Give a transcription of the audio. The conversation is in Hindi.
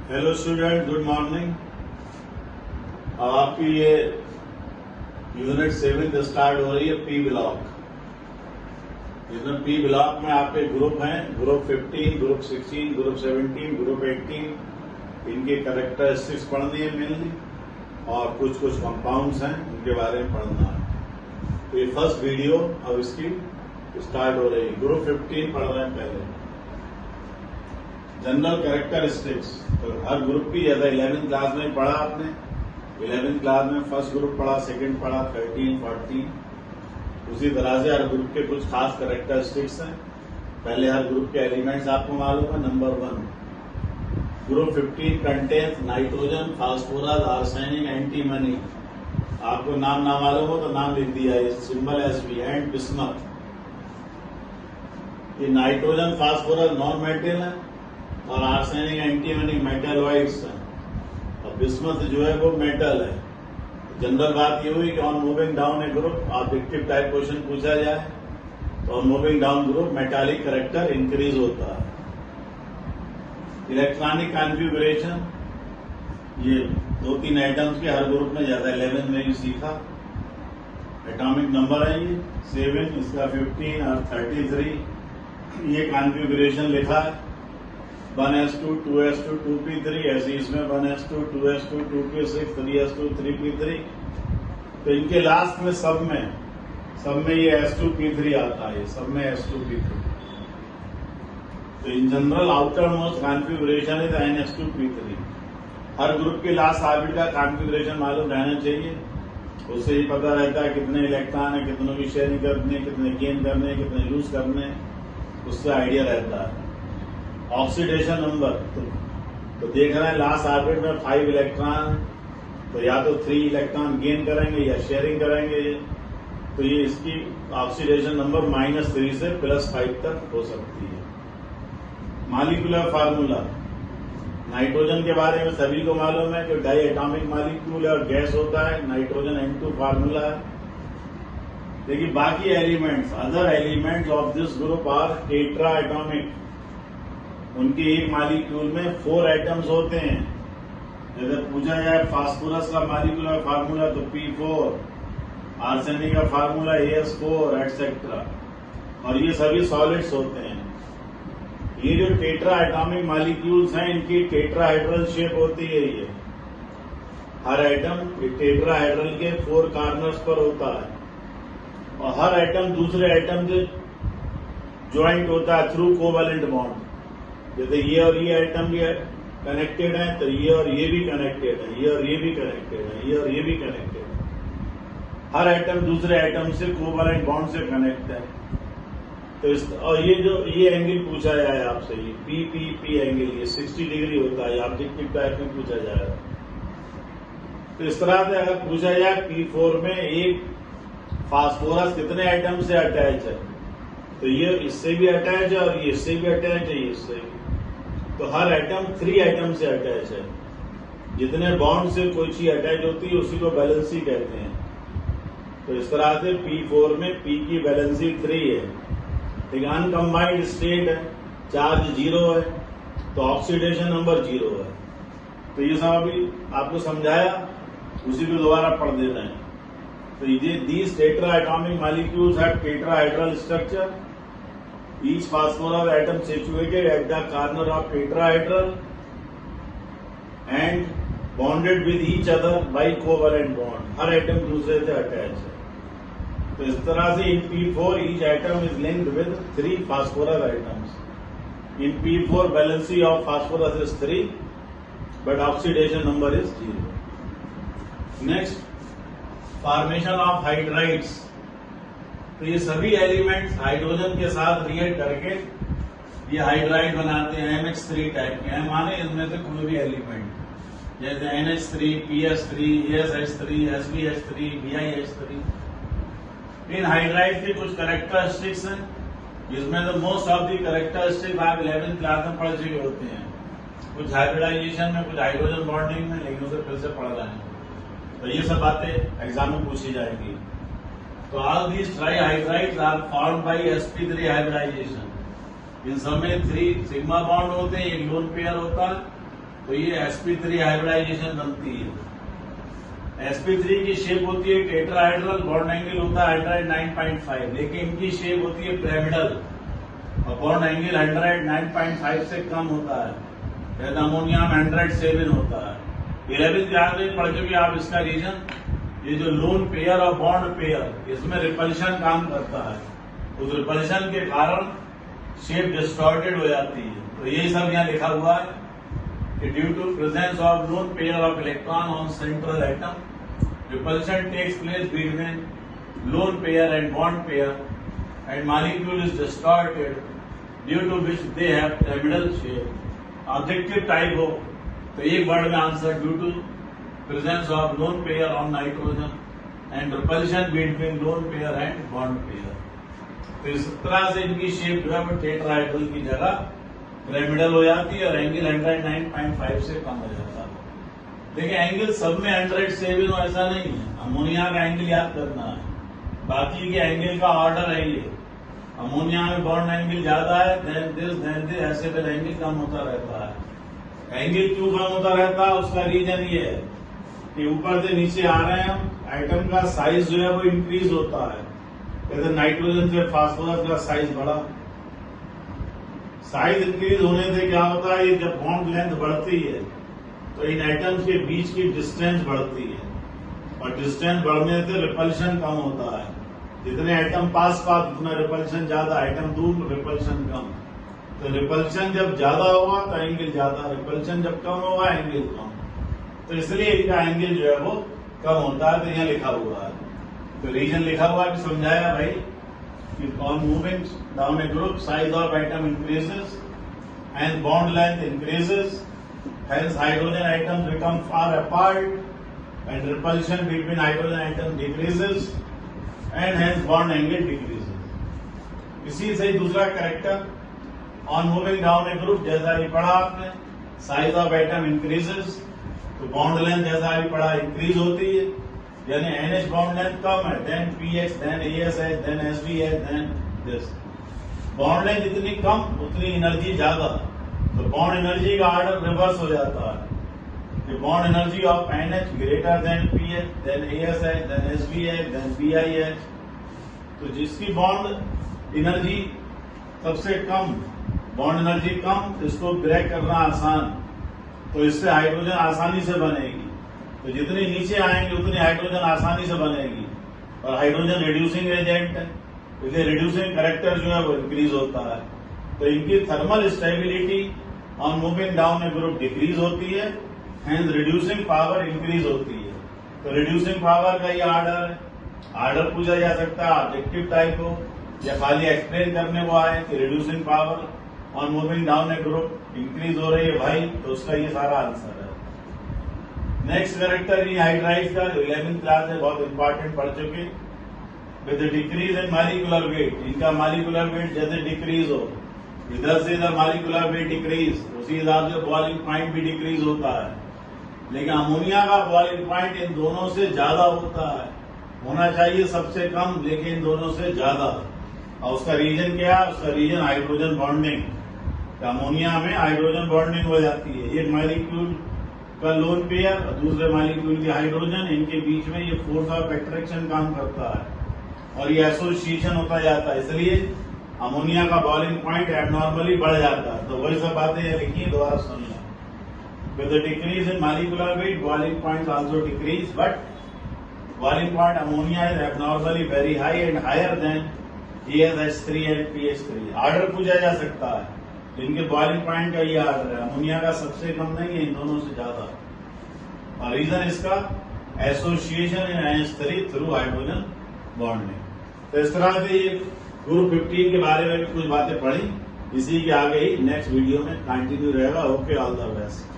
Hello student, good morning. अब आपकी ये यूनिट 7 स्टार्ट हो रही है पी ब्लॉक। इसमें पी ब्लॉक में आपके ग्रुप हैं, ग्रुप 15, ग्रुप 16, ग्रुप 17, ग्रुप 18। इनके कैरेक्टरिस्टिक्स पढ़नी है मेनली, और कुछ कुछ कंपाउंड्स हैं उनके बारे में पढ़ना है। तो ये फर्स्ट वीडियो अब इसकी स्टार्ट हो रही है। ग्रुप 15 पढ़ रहे हैं पहले, जनरल कैरेक्टरिस्टिक्स। तो हर ग्रुप की, जैसा 11th क्लास में पढ़ा आपने, 11th क्लास में फर्स्ट ग्रुप पढ़ा, सेकंड पढ़ा, 13, 14, उसी तरह से हर ग्रुप के कुछ खास कैरेक्टरिस्टिक्स हैं। पहले हर ग्रुप के एलिमेंट्स आपको मालूम है। Number 1, group 15 contains nitrogen, phosphorus, arsenic, antimony. आपको नाम ना मालूम हो तो नाम लिख दिया है, सिंबल एसबी एंड बिस्मथ। ये नाइट्रोजन फास्फोरस नॉन मेटल है और आर्सेनिक एंटीमनी मेटलॉइड्स है, और बिस्मथ जो है वो मेटल है। जनरल बात ये हुई कि on moving down A group objective type question पूछा जाए तो on moving down group metallic character increase होता है। इलेक्ट्रॉनिक कॉन्फ़िगरेशन, ये 2-3 आइटम्स के हर ग्रुप में, जैसा 11 में भी सीखा। एटॉमिक नंबर है ये 7, इसका 15 और 33। ये कॉन्फ़िगरेशन लिखा है 1s2, 2s2, 2p3। ऐसे इसमें 1s2, 2s2, 2p6, 3s2, 3p3। तो इनके लास्ट में सब में ये s2p3 आता है, सब में s2p3। तो in general outer most configuration is ns2p3। Her group के लास्ट ऑर्बिट का कॉन्फ़िगरेशन मालूम रहना चाहिए। उससे ही पता रहता है कितने इलेक्ट्रॉन है, कितनों की शेयरिंग करने, कितने गेन करने, कितने लूज करने, उससे आइडिया रहता है। ऑक्सीडेशन नंबर, तो देख रहे हैं लास्ट ऑर्बिट में 5 इलेक्ट्रॉन, तो या तो 3 इलेक्ट्रॉन गेन करेंगे या शेयरिंग करेंगे। तो ये इसकी ऑक्सीडेशन नंबर -3 से +5 तक हो सकती है। मॉलिक्यूलर फार्मूला, नाइट्रोजन के बारे में सभी को मालूम है कि डाई एटॉमिक मॉलिक्यूल है और गैस होता है। नाइट्रोजन N2 फार्मूला है। लेकिन बाकी elements, other elements of this group are tetra atomic. उनके एक मॉलिक्यूल में 4 एटम्स होते हैं। जैसे पूछा जाए फास्फोरस का मॉलिक्यूलर फार्मूला तो P4, आर्सेनिक का फार्मूला AS4 एटसेट्रा, और ये सभी सॉलिड्स होते हैं। ये जो टेट्रा एटॉमिक मॉलिक्यूल्स हैं, इनकी टेट्राहेड्रल शेप होती है। ये हर एटम टेट्राहेड्रल के 4 कॉर्नर्स पर होता है, और हर एटम दूसरे एटम से ज्वाइंट होता है थ्रू कोवैलेंट बॉन्ड। जैसे ये और ये एटम भी कनेक्टेड है, तो ये और ये भी कनेक्टेड है, ये और ये भी कनेक्टेड है, ये और ये भी कनेक्टेड है। हर एटम दूसरे एटम से कोवैलेंट बॉन्ड से कनेक्ट है। तो और ये एंगल पूछा जाए आपसे, ये पी एंगल, ये 60 डिग्री होता है। ऑब्जेक्टिव टाइप में पूछा जाएगा। तो इस तरह से अगर पूछा जाए P4 में एक फास्फोरस कितने एटम से अटैच है, तो ये इससे भी अटैच है और ये इससे भी अटैच है, ये इससे भी। तो हर एटम 3 एटम से अटैच है। जितने बॉन्ड से कोई चीज अटैच होती है उसी को वैलेंसी कहते हैं। तो इस तरह से P4 में P की वैलेंसी 3 है। एक अनकम्बाइंड स्टेट है, चार्ज 0 है, तो ऑक्सीडेशन नंबर 0 है। तो ये सब अभी आपको समझाया, उसी को दोबारा पढ़ देना है। तो ये these tetraatomic molecules have tetrahedral structure. Each phosphorus atom situated at the corner of tetrahedral and bonded with each other by covalent bond. Her atom दूसरे से अटैच है। तो इस तरह से in P4 each atom is linked with 3 phosphorus atoms. In P4 valency of phosphorus is 3, but oxidation number is 0. Next, formation of hydrides. तो ये सभी एलिमेंट्स हाइड्रोजन के साथ रिएक्ट करके ये हाइड्राइड बनाते हैं, MH3 टाइप के हैं। माने इनमें से कोई भी एलिमेंट, जैसे NH3, PS3, ESH3, SBH3, BiH3। इन हाइड्राइड के कुछ कैरेक्टरिस्टिक्स हैं, जिसमें तो मोस्ट ऑफ दी कैरेक्टरिस्टिक्स आप 11th क्लास में पढ़ चुके होते हैं। कुछ हाइब्रिडाइजेशन में, कुछ हाइड्रोजन बॉन्डिंग में, लेकिन उसे फिर से पढ़ रहे हैं। तो ये सब बातें एग्जाम में पूछी जाएंगी। तो all these trihydrides are formed by sp3 hybridization. इन सब में 3 सिग्मा बॉन्ड होते हैं, एक लोन पेयर होता है, तो ये sp3 हाइब्रिडाइजेशन बनती है। sp3 की शेप होती है टेट्राहाइड्रल, बॉन्ड एंगल होता है 109.5, लेकिन इनकी शेप होती है पिरामिडल और बॉन्ड एंगल 109.5 से कम होता है। जैसे अमोनिया में 107 होता है। 11th क्लास में पढ़ चुके आप इसका रीजन। ये जो लोन पेयर और बॉन्ड पेयर, इसमें रिपल्शन काम करता है। उस रिपल्शन के कारण शेप डिस्टॉर्टेड हो जाती है। तो यही सब यहाँ लिखा हुआ है कि due to presence of lone pair of electron on central atom, repulsion takes place between lone pair and bond pair and molecule is distorted due to which they have pyramidal shape. Objective type हो तो एक वर्ड में answer due to presence of lone pair on nitrogen and repulsion between lone pair and bond pair. तो इस तरह से इनकी शेप जो है वो टेट्राहाइड्रल की जगह पिरामिडल हो जाती है और एंगल 109.5 से कम हो जाता है। देखिए एंगल सब में 107 हो ऐसा नहीं है। अमोनिया का एंगल याद करना है, बाकी के एंगल का ऑर्डर है ये। अमोनिया में बॉन्ड एंगल ज्यादा है, देन दिस, ऐसे फिर एंगल कम होता रहता है। एंगल क्यों कम होता रहता है, उसका रीजन ये है कि ऊपर से नीचे आ रहे हैं हम, आइटम का साइज जो है वो इंक्रीज होता है। जैसे नाइट्रोजन से फास्फोरस का साइज बढ़ा, साइज इंक्रीज होने से क्या होता है, ये जब बॉन्ड लेंथ बढ़ती है तो इन आइटम्स के बीच की डिस्टेंस बढ़ती है और डिस्टेंस बढ़ने से रिपल्शन कम होता है। जितने आइटम पास उतना रिपल्शन ज्यादा, आइटम दूर रिपल्शन कम। तो रिपल्शन जब ज्यादा होगा तो एंगल ज्यादा, रिपल्शन जब कम होगा एंगल कम। तो इसलिए इनका एंगल जो है वो कम होता है। तो यहाँ लिखा हुआ है, तो रीजन लिखा हुआ है, समझाया भाई कि on moving down A group size of item increases and bond length increases, hence hydrogen atoms become far apart and repulsion between hydrogen atoms decreases and hence bond angle decreases। इसी से दूसरा character on moving down A group, जैसा ही पढ़ा आपने, साइज ऑफ एटम इंक्रीजेस, तो बॉन्ड लेंथ जैसा ही पढ़ा इंक्रीज होती है, यानी NH बॉन्ड लेंथ कम है, then PH, then ASH, then SVH, then this. Bond length जितनी कम उतनी एनर्जी ज्यादा, तो बॉन्ड एनर्जी का ऑर्डर रिवर्स हो जाता है। Bond energy of NH greater than PH, then ASH, then SVH, then BIH। तो जिसकी बॉन्ड एनर्जी सबसे कम, बॉन्ड एनर्जी कम, इसको ब्रेक करना आसान, तो इससे हाइड्रोजन आसानी से बनेगी। तो जितने नीचे आएंगे उतनी हाइड्रोजन आसानी से बनेगी और हाइड्रोजन रिड्यूसिंग एजेंट है, इसलिए रिड्यूसिंग कैरेक्टर जो है वो इंक्रीज होता है। तो इनकी thermal stability on moving down A group decrease होती है, हेंस रिड्यूसिंग पावर इंक्रीज होती है। तो रिड्यूसिंग पावर का ये ऑर्डर है। ऑर्डर पूछा जा सकता है, ऑब्जेक्टिव टाइप हो या खाली एक्सप्लेन करने को आए कि reducing power on moving down A group increase हो रही है भाई, तो उसका ये सारा आंसर है। नेक्स्ट कैरेक्टर ये हाइड्राइड का, जो 11th क्लास में बहुत इंपॉर्टेंट पढ़ चुके। With decrease in molecular wait, इनका मॉलिक्यूलर वेट जैसे डिक्रीज हो, इधर से इधर मॉलिक्यूलर वेट डिक्रीज, उसी हिसाब से बॉइलिंग पॉइंट भी डिक्रीज होता है। लेकिन अमोनिया का बॉइलिंग पॉइंट इन दोनों से ज्यादा होता है, होना चाहिए सबसे कम, लेकिन इन दोनों से ज्यादा। और उसका रीजन क्या है, उसका रीजन हाइड्रोजन बॉन्डिंग। अमोनिया में हाइड्रोजन बॉन्डिंग हो जाती है, एक मॉलिक्यूल का लोन पेयर और दूसरे मॉलिक्यूल के हाइड्रोजन, इनके बीच में ये फोर्स ऑफ अट्रैक्शन काम करता है और ये एसोसिएशन होता जाता है, इसलिए अमोनिया का बॉइलिंग पॉइंट एबनॉर्मली बढ़ जाता है। तो वही सब बातें लिखी है, दोबारा सुन लें। With the decrease in molecular weight boiling point also decrease, but boiling point ammonia is abnormally very high and higher than ASH3 and PH3। Order पूछा जा सकता है, इनके बॉइलिंग पॉइंट का ये ऑर्डर है, अमोनिया का सबसे कम नहीं है, इन दोनों से ज्यादा। और रीजन इसका association in NH3 through hydrogen bonding. तो इस तरह से ये ग्रुप 15 के बारे में भी कुछ बातें पढ़ी, इसी के आगे ही नेक्स्ट वीडियो में कंटिन्यू रहेगा। Okay, all the best.